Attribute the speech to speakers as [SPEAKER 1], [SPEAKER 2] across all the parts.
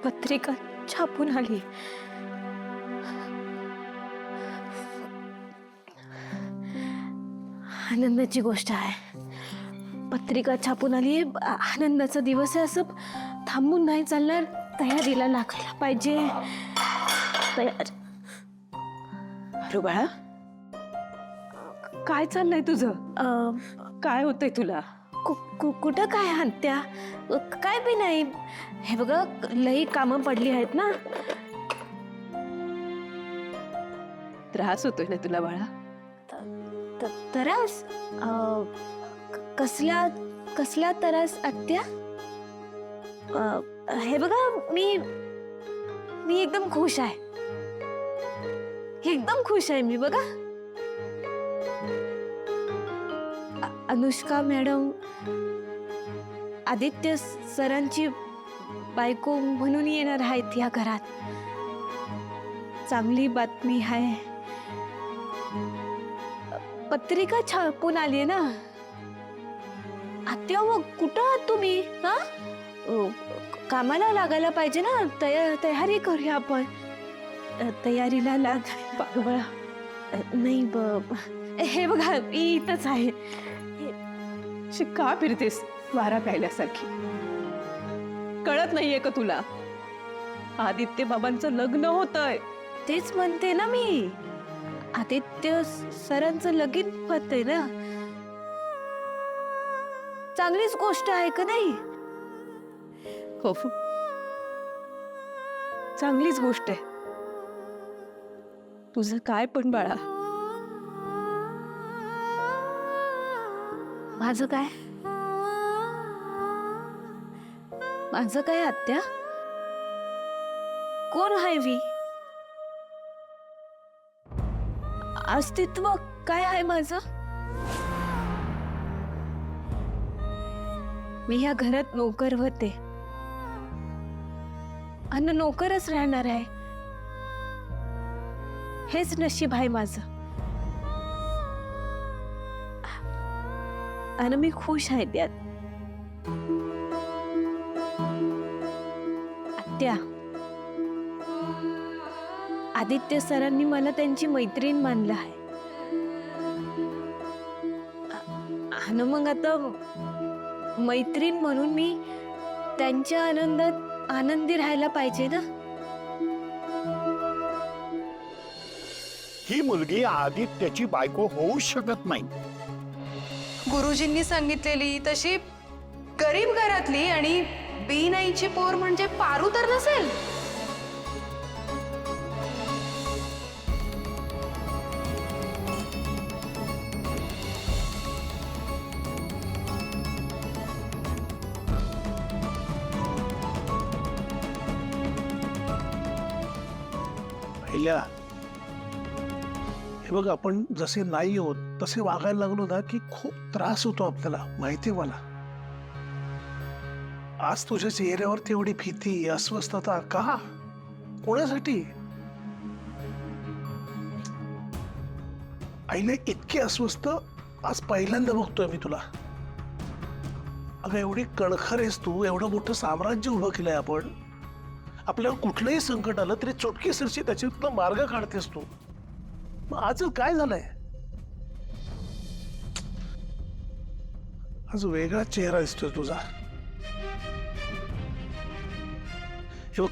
[SPEAKER 1] पत्रिका छापून आली. आनंदाची गोष्ट आहे. पत्रिका छापून आली. आनंदाचा दिवस आहे, असं थांबून नाही चालणार. तयारीला लागायला पाहिजे.
[SPEAKER 2] अरे बाळा, काय चाललंय तुझं? काय होतंय तुला?
[SPEAKER 1] कुठं काय हत्या? काय बी नाही. हे बघा, लई कामं पडली आहेत ना.
[SPEAKER 2] त्रास होतोय ना तुला बाळा?
[SPEAKER 1] त्रास? कसला त्रास आत्या? हे बघा, मी एकदम खुश आहे. एकदम खुश आहे मी. बघा, अनुष्का मॅडम आदित्य सरांची बायको म्हणून येणार आहेत या घरात. चांगली बातमी आहे. पत्रिका छापून आली ना. आत्या, मग कुठं आहात तुम्ही? हा, कामाला लागायला पाहिजे ना. तयारी करूया आपण. तयारीला लाग बाळा. नाही, हे बघा, मी इथंच आहे.
[SPEAKER 2] का फिरतेस वारा प्यायल्यासारखी? कळत नाहीये का तुला? आदित्य बाबांचं लग्न होतंय.
[SPEAKER 1] तेच म्हणते ना मी. आदित्य सरांचं लगीन होतंय ना. चांगलीच गोष्ट आहे का नाही?
[SPEAKER 2] हो, चांगलीच गोष्ट आहे. तुझं काय पण बाळा?
[SPEAKER 1] माझं काय? माझं काय आत्या? कोण आहे मी? अस्तित्व काय आहे माझं? मी ह्या घरात नोकर होते आणि नोकरच राहणार आहे. हेच नशीब आहे माझं. आणि मी खुश आहे त्यात. आत्या, आदित्य सरांनी मला त्यांची मैत्रीण मानलं आहे. आणि मग आता मैत्रीण म्हणून मी त्यांच्या आनंदात आनंदी राहायला पाहिजे ना.
[SPEAKER 3] ही मुलगी आदित्याची बायको होऊ शकत नाही.
[SPEAKER 4] गुरुजींनी सांगितलेली तशी गरीब घरातली आणि बीनाईची पोर म्हणजे पारू तर नसेल.
[SPEAKER 5] पहिल्या हे बघ, आपण जसे नाही होत तसे वागायला लागलो ना की खूप त्रास होतो आपल्याला. माहितीये मला. आज तुझ्या चेहऱ्यावरती एवढी भीती, अस्वस्थता का? कोणासाठी? आईने इतकी अस्वस्थ आज पहिल्यांदा बघतोय मी तुला. अगं, एवढी कणखर आहेस तू. एवढं मोठं साम्राज्य उभं केलंय आपण. आपल्यावर कुठलंही संकट आलं तरी चुटकीसरशी त्याच्यातून मार्ग काढतेस तू. मग आज काय झालंय? आज वेगळा चेहरा दिसतोय तुझा. हे बघ,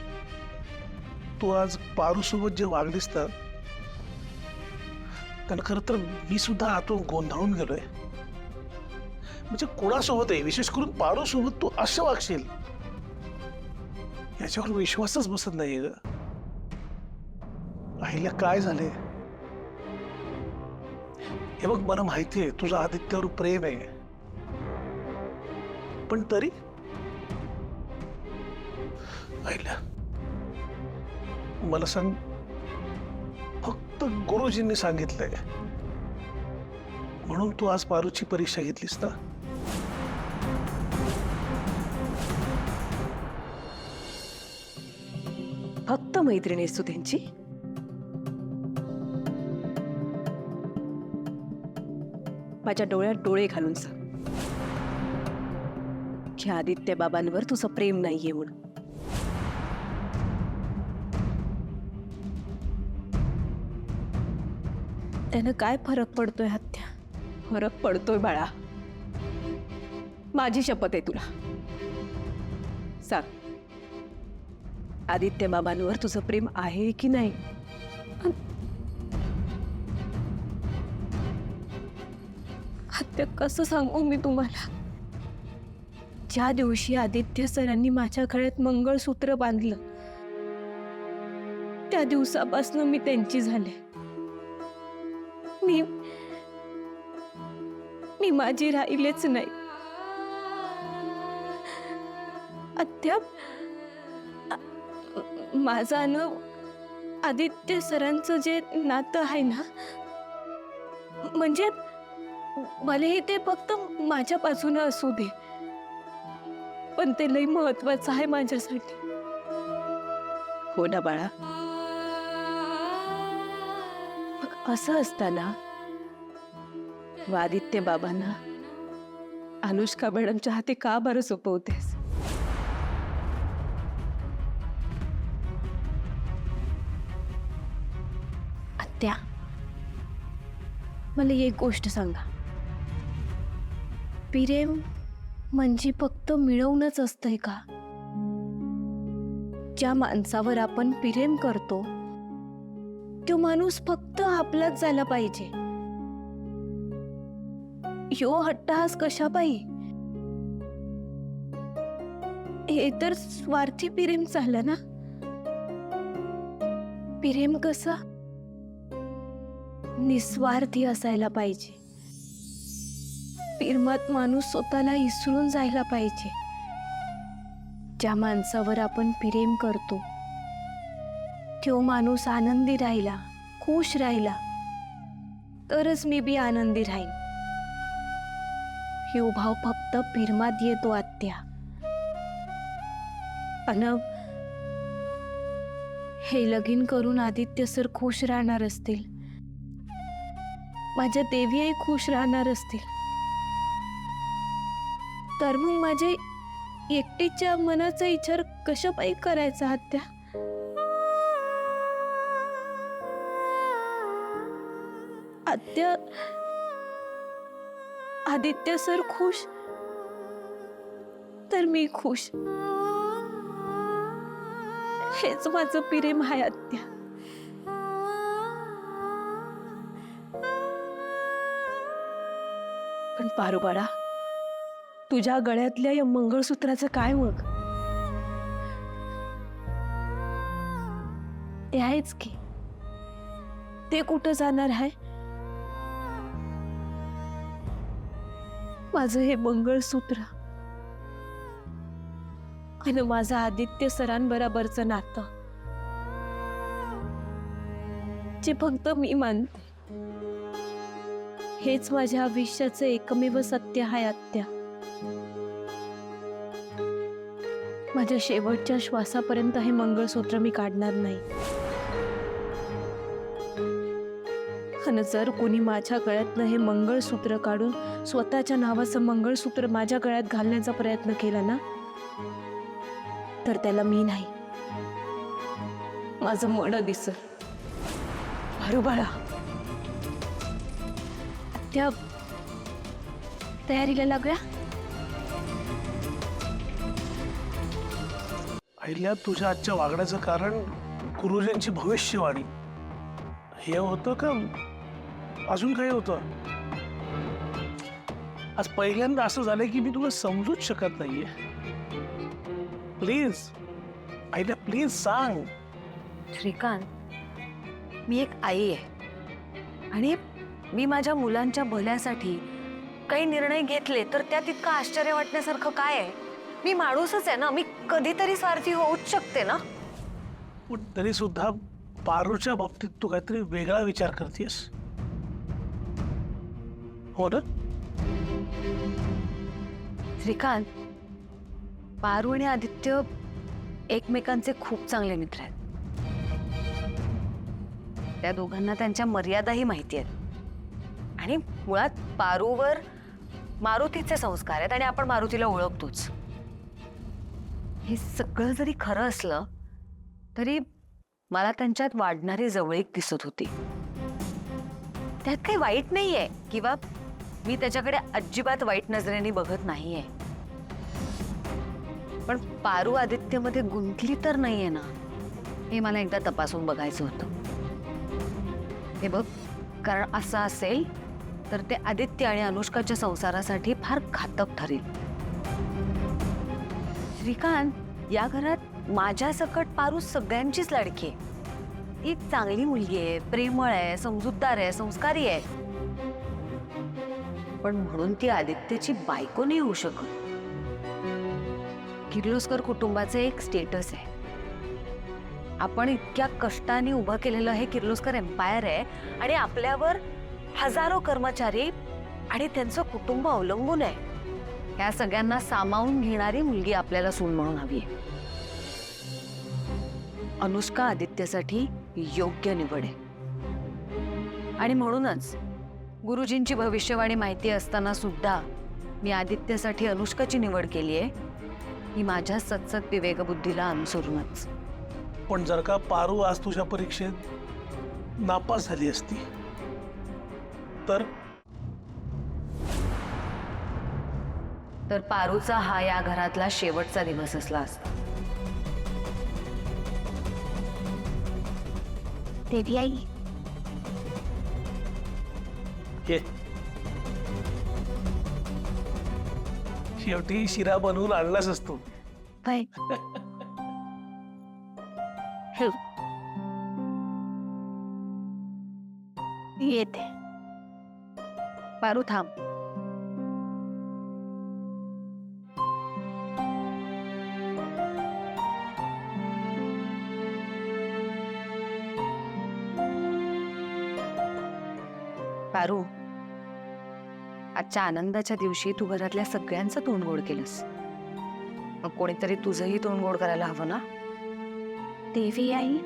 [SPEAKER 5] तू आज पारू सोबत जे वागलीस तर त्याला खरं तर मी सुद्धा आतून गोंधळून गेलोय. म्हणजे कोणासोबत आहे, विशेष करून पारू सोबत तू असं वागशील याच्यावर विश्वासच बसत नाहीये ग. आईला काय झाले? हे बघ, मला माहितीये तुझं आदित्यावर प्रेम आहे, पण तरी आईला मला सांग, फक्त गुरुजींनी सांगितलंय म्हणून तू आज पारूची परीक्षा घेतलीस ना?
[SPEAKER 2] फक्त मैत्रिणी आहेस तू त्यांची? माझ्या डोळ्यात डोळे घालून सांग की आदित्य बाबांवर तुझं प्रेम नाहीये म्हणून.
[SPEAKER 1] त्यानं काय फरक पडतोय आत्या?
[SPEAKER 2] फरक पडतोय बाळा. माझी शपथ आहे तुला. सांग, आदित्य बाबांवर तुझं प्रेम आहे की नाही?
[SPEAKER 1] आत्या, कसं सांगू मी तुम्हाला? ज्या दिवशी आदित्य सरांनी माझ्या गळ्यात मंगळसूत्र बांधलं, त्या दिवसापासून मी त्यांची झाले. मी माझी राहिलेच नाही. आत्या, माझा न आदित्य सरांचं जे नातं आहे ना, म्हणजे भलेही ते फक्त माझ्या बाजूने असू दे, पण ते लई महत्वाचं आहे माझ्यासाठी.
[SPEAKER 2] हो ना बाळा.
[SPEAKER 1] मग असं असताना
[SPEAKER 2] व आदित्य बाबांना अनुष्का मॅडमच्या हाती का बरं सोपवतेस?
[SPEAKER 1] आत्या, मला एक गोष्ट सांगा. प्रेम म्हणजे फक्त मिळवणंच असतंय का? ज्या माणसावर आपण प्रेम करतो तो माणूस फक्त आपलाच झाला पाहिजे. ह्यो हट्टहास कशा पायी? हे तर स्वार्थी प्रेम झालं ना. प्रेम कसं निस्वार्थी असायला पाहिजे. प्रेमात माणूस स्वतःला विसरून जायला पाहिजे. ज्या माणसावर आपण प्रेम करतो तो माणूस आनंदी राहिला, खुश राहिला, तरच मी बी आनंदी राहीन. ह्यो भाव फक्त प्रेमात येतो आत्या. अन हे लगीन करून आदित्य सर खुश राहणार असतील, माझ्या देवीही खुश राहणार असतील, तर मग माझ्या एकटीच्या मनाचा विचार कशापायी करायचा आत्या? आत्या, आदित्य सर खुश तर मी खुश. हेच माझं प्रेम आहे आत्या.
[SPEAKER 2] पण पारू बाळा, तुझ्या गळ्यातल्या या मंगळसूत्राचं काय मग?
[SPEAKER 1] ते आहेच की, ते कुठं जाणार आहे? माझं हे मंगळसूत्र आणि माझं आदित्य सरांबरोबरचं नातं, जे फक्त मी मानते, हेच माझ्या आयुष्याचं एकमेव सत्य आहे आत्या. माझ्या शेवटच्या श्वासापर्यंत हे मंगळसूत्र मी काढणार नाही. आणि जर कोणी माझ्या गळ्यातनं हे मंगळसूत्र काढून स्वतःच्या नावाचं मंगळसूत्र माझ्या गळ्यात घालण्याचा प्रयत्न केला ना, तर त्याला मी नाही, माझं मन दिसल.
[SPEAKER 2] पारू बाळा,
[SPEAKER 1] त्या तयारीला लागल्या.
[SPEAKER 5] पहिल्या तुझ्या आजच्या वागण्याचं कारण गुरुजींची भविष्यवाणी हे होतं का अजून काही होतं? आज पहिल्यांदा असं झालंय की मी तुला समजूच शकत नाहीये. प्लीज आईला प्लीज सांग.
[SPEAKER 6] श्रीकांत, मी एक आई आहे आणि मी माझ्या मुलांच्या भल्यासाठी काही निर्णय घेतले तर त्यात इतकं आश्चर्य वाटण्यासारखं काय आहे? मी माणूसच आहे ना, मी कधीतरी स्वार्थी होऊच शकते ना.
[SPEAKER 5] पण तरी सुद्धा पारूच्या बाबतीत तू काहीतरी वेगळा विचार करतेस, हो ना?
[SPEAKER 6] श्रीकांत, पारू आणि आदित्य एकमेकांचे खूप चांगले मित्र आहेत. त्या दोघांना त्यांच्या मर्यादाही माहिती आहेत आणि मुळात पारूवर मारुतीचे संस्कार आहेत आणि आपण मारुतीला ओळखतोच. हे सगळं जरी खरं असलं तरी मला त्यांच्यात वाढणारी जवळीक दिसत होती. त्यात काही वाईट नाहीये किंवा मी त्याच्याकडे अजिबात वाईट नजरेने बघत नाहीये, पण पारू आदित्यमध्ये गुंतली तर नाहीये ना, हे मला एकदा तपासून बघायचं होतं. हे बघ, कारण असं असेल तर ते आदित्य आणि अनुष्काच्या संसारासाठी फार घातक ठरेल. श्रीकांत, या घरात माझ्या सकट पारू सगळ्यांचीच लाडकी आहे. ती एक चांगली मुलगी आहे, प्रेमळ आहे, समजूतदार आहे, संस्कारी आहे, पण म्हणून ती आदित्यची बायको नाही होऊ शकत. किर्लोस्कर कुटुंबाचं एक स्टेटस आहे. आपण इतक्या कष्टाने उभं केलेलं हे किर्लोस्कर एम्पायर आहे आणि आपल्यावर हजारो कर्मचारी आणि त्यांचं कुटुंब अवलंबून आहे. ह्या सगळ्यांना सामावून घेणारी मुलगी आपल्याला सून म्हणून हवी आहे. अनुष्का आदित्यसाठी योग्य निवड आहे आणि म्हणूनच गुरुजींची भविष्यवाणी माहिती असताना सुद्धा मी आदित्यसाठी अनुष्काची निवड केली आहे, ही माझ्या सतसत विवेकबुद्धीला अनुसरूनच.
[SPEAKER 5] पण जर का पारू आज तुझ्या परीक्षेत नापास झाली असती
[SPEAKER 6] तर पारूचा हा या घरातला शेवटचा दिवस असला असता.
[SPEAKER 1] देवी आई,
[SPEAKER 5] हे शेवटी शिरा बनवून आणलाच असतो.
[SPEAKER 1] बाय. येते.
[SPEAKER 6] पारू थांब. पारू, आजच्या आनंदाच्या दिवशी तू घरातल्या सगळ्यांचं तोंड गोड केलंस, मग कोणीतरी तुझंही तोंड गोड करायला हवं ना.
[SPEAKER 1] देवी आई,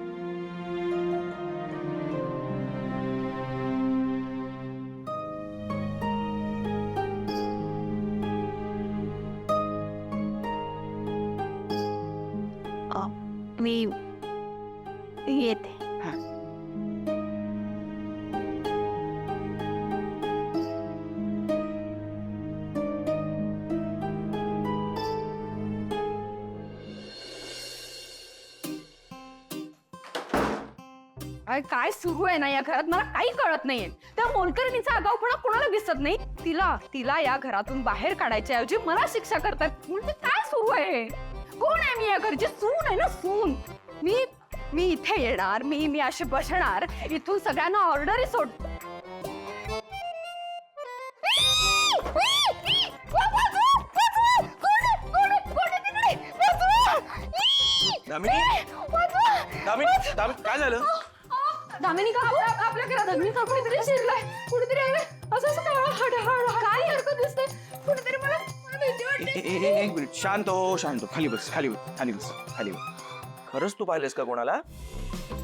[SPEAKER 1] मी येते.
[SPEAKER 2] काय सुरू आहे ना या घरात मला काही कळत नाहीये. त्या मोलकरणीचा आगाऊपणा कोणाला दिसत नाही. तिला या घरातून बाहेर काढायच्या ऐवजी मला शिक्षा करतात. म्हणजे काय सुरू आहे? कोण आहे मी? या घरची सून आहे ना, सून. मी इथे येणार, मी असे बसणार, इथून सगळ्यांना ऑर्डर सोड.
[SPEAKER 7] काय झालं?
[SPEAKER 2] दामिनी का आपल्या घरात अग्नी कुठेतरी शिरलाय, कुठेतरी असं काय हरकत दिसते, कुठेतरी मला भीती वाटते.
[SPEAKER 7] एक मिनिट, शांत हो, शांत हो. खाली बस, खाली बस, खाली बस, खाली बस. खरंच तू पाहिलंस का कोणाला?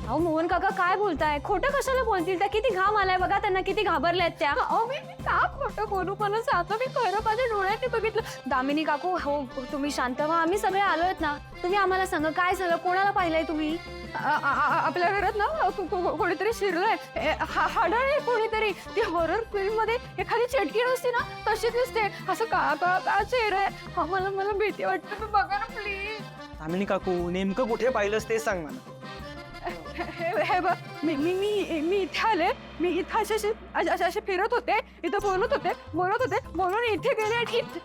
[SPEAKER 1] अहो मोहन काका, काय बोलताय? खोटं कशाला बोलतील? त्या किती घाम आलाय बघा त्यांना, किती घाबरल्यात त्या.
[SPEAKER 2] अहो मी का खोटं बोलू? पण सांगतो, मी खरं माझ्या डोळ्यांनी बघितलं.
[SPEAKER 1] दामिनी काकू, हो तुम्ही शांत व्हा, आम्ही सगळे आलोयत ना. तुम्ही आम्हाला सांगा काय झालं, कोणाला पाहिलंय तुम्ही?
[SPEAKER 2] आपल्या घरात ना कोणीतरी शिरलंय, हाडळ आहे कोणीतरी. ती हॉरर फिल्म मध्ये एखादी चटकी नसते ना, तशी दिसते. असं का चेहरा आहे. मला भीती वाटते. बघा ना प्लीज.
[SPEAKER 7] दामिनी काकू, नेमकं कुठे पाहिलंस ते सांग मला.
[SPEAKER 2] हे बघ, मी इथे आले. मी इथे असे फिरत होते, इथं बोलत होते म्हणून इथे गेले आणि इथे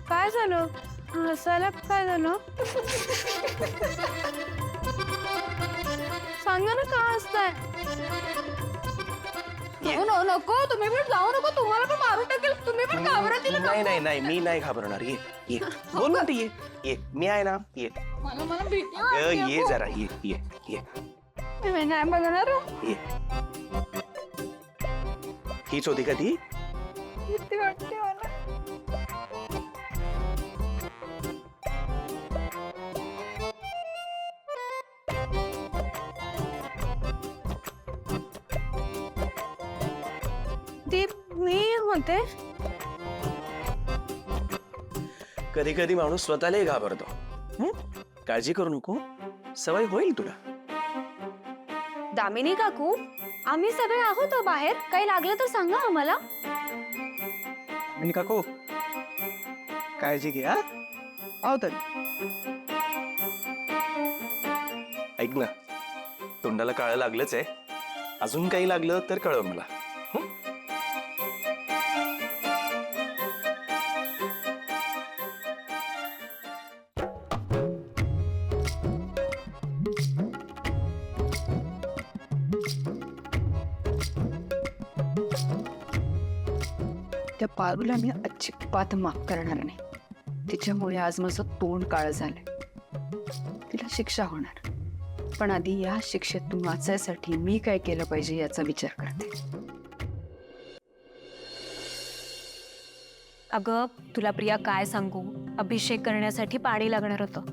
[SPEAKER 1] काय झालं? हसायला काय झालं? सांगा ना, का हसताय?
[SPEAKER 2] नको, तुम्ही पण जाऊ नको. तुम्हाला पण मारून टाकेल. तुम्ही पण घाबरतील.
[SPEAKER 7] नाही, मी नाही घाबरणार. ये बोल ना, ये मी आहे ना, ये.
[SPEAKER 2] मला भीती
[SPEAKER 7] ये जरा, ये.
[SPEAKER 2] मी नाही बघणार.
[SPEAKER 7] ये. हीच होती का ती?
[SPEAKER 2] भीती वाटते मला.
[SPEAKER 1] ती मी होते.
[SPEAKER 7] कधी कधी माणूस स्वतःलाही घाबरतो. काळजी करू नको, सवय होईल तुला.
[SPEAKER 1] दामिनी काकू, आम्ही सगळे आहोत हो बाहेर. काही लागलं तर सांगा आम्हाला.
[SPEAKER 8] आणि काकू काळजी घ्या. आहो तर
[SPEAKER 7] ऐक ना, तोंडाला काळं लागलंच आहे. अजून काही लागलं तर कळव मला.
[SPEAKER 2] त्या पारूला मी अजिबात माफ करणार नाही. तिच्यामुळे आज माझं तोंड काळं झालंय. तिला शिक्षा होणार, पण आधी या शिक्षेतून वाचायसाठी मी काय केलं पाहिजे याचा विचार करते.
[SPEAKER 6] अगं तुला प्रिया काय सांगू, अभिषेक करण्यासाठी पाणी लागणार होतं.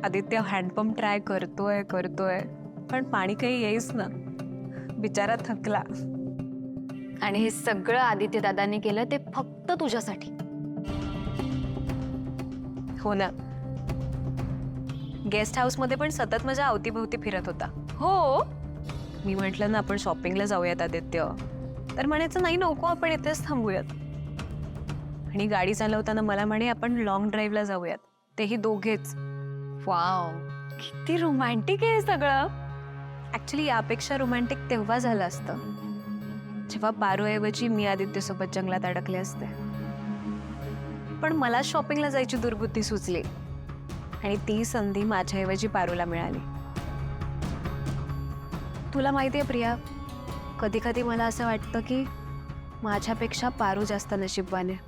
[SPEAKER 6] आदित्य हँडपंप ट्राय करतोय पण पाणी काही येईच ना. बिचारा थकला.
[SPEAKER 1] आणि हे सगळं आदित्य दादांनी केलं ते फक्त तुझ्यासाठी.
[SPEAKER 6] हो ना, गेस्ट हाऊस मध्ये पण सतत माझ्या अवतीभोवती फिरत होता.
[SPEAKER 1] हो,
[SPEAKER 6] मी म्हटलं ना आपण शॉपिंगला जाऊयात आदित्य, तर म्हणायचं नाही नको आपण इथेच थांबूयात. आणि गाडी चालवताना मला म्हणे आपण लॉंग ड्राईव्हला जाऊयात, तेही दोघेच.
[SPEAKER 1] वाव, किती रोमॅन्टिक आहे हे सगळं.
[SPEAKER 6] ऍक्च्युली यापेक्षा रोमॅन्टिक तेव्हा झालं असतं जेव्हा पारूऐवजी मी आदित्यसोबत जंगलात अडकले असते. पण मला शॉपिंगला जायची दुर्बुद्धी सुचली आणि ती संधी माझ्याऐवजी पारूला मिळाली. तुला माहितीये प्रिया, कधी कधी मला असं वाटतं की माझ्यापेक्षा पारू जास्त नशीबवान आहे.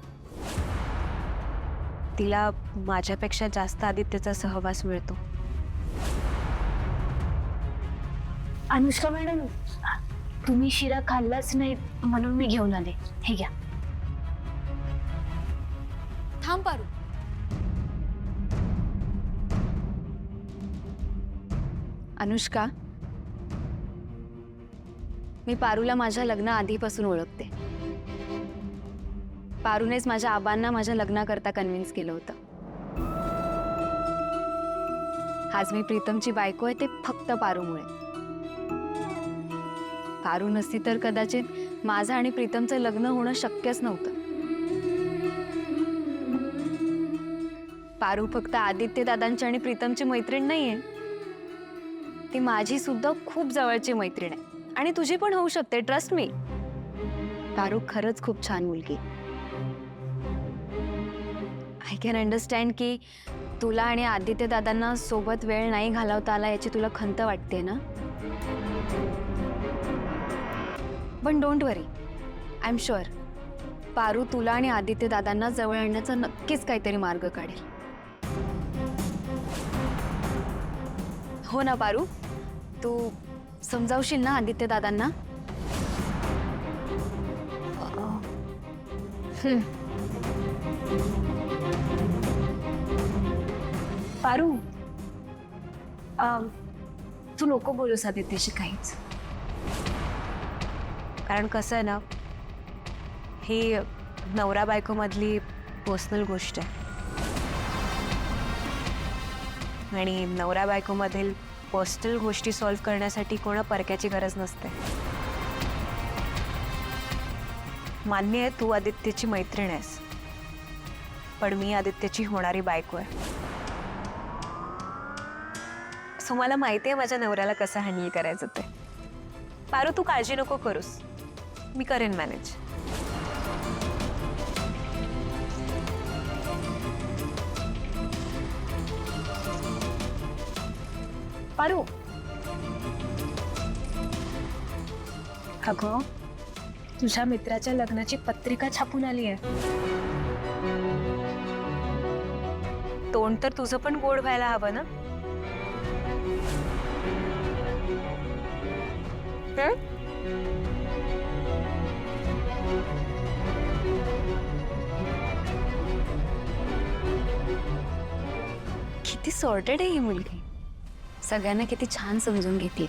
[SPEAKER 6] तिला माझ्यापेक्षा जास्त आदित्यचा सहवास मिळतो.
[SPEAKER 1] अनुष्का मॅडम, तुम्ही शिरा खाल्लाच नाही म्हणून मी घेऊन आले. हे घ्या.
[SPEAKER 6] थांब पारू.
[SPEAKER 1] अनुष्का, मी पारूला माझ्या लग्न आधीपासून ओळखते. पारूनेच माझ्या आबांना माझ्या लग्नाकरता कन्व्हिन्स केलं होतं. आज मी प्रीतमची बायको आहे ते फक्त पारूमुळे. पारू नसती तर कदाचित माझं आणि प्रीतमचं लग्न होणं शक्यच नव्हतं. पारू फक्त आदित्य दादांची आणि प्रीतमची मैत्रीण नाहीये, ती माझी सुद्धा खूप जवळची मैत्रीण आहे. आणि तुझी पण होऊ शकते, ट्रस्ट मी. पारू खरंच खूप छान मुलगी. आय कॅन अंडरस्टँड की तुला आणि आदित्य दादांना सोबत वेळ नाही घालवता आला याची तुला खंत वाटते ना. पण don't worry, I am sure Paru तुला आणि आदित्य दादांना जवळ आणण्याचा नक्कीच काहीतरी मार्ग काढेल. हो ना पारू, तू समजावशील ना आदित्य दादांना.
[SPEAKER 6] पारू, तू नको बोलूस आदित्यशी काहीच. कारण कसं आहे ना, ही नवरा बायको मधली पर्सनल गोष्ट आहे. आणि नवरा बायको मधील पर्सनल गोष्टी सॉल्व्ह करण्यासाठी कोणा परक्याची गरज नसते. मान्य आहे तू आदित्यची मैत्रीण आहेस, पण मी आदित्यची होणारी बायको आहे. सो मला माहिती आहे माझ्या नवऱ्याला कसं हँडल करायचं ते. पारू तू काळजी नको करूस, मी करेन मॅनेज. पारू,
[SPEAKER 1] अगं, तुझ्या मित्राच्या लग्नाची पत्रिका छापून आली आहे.
[SPEAKER 6] तोंड तर तुझं पण गोड व्हायला हवं ना.
[SPEAKER 1] किती सॉर्टेड आहे ही मुलगी. सगळ्यांना किती छान समजून घेते.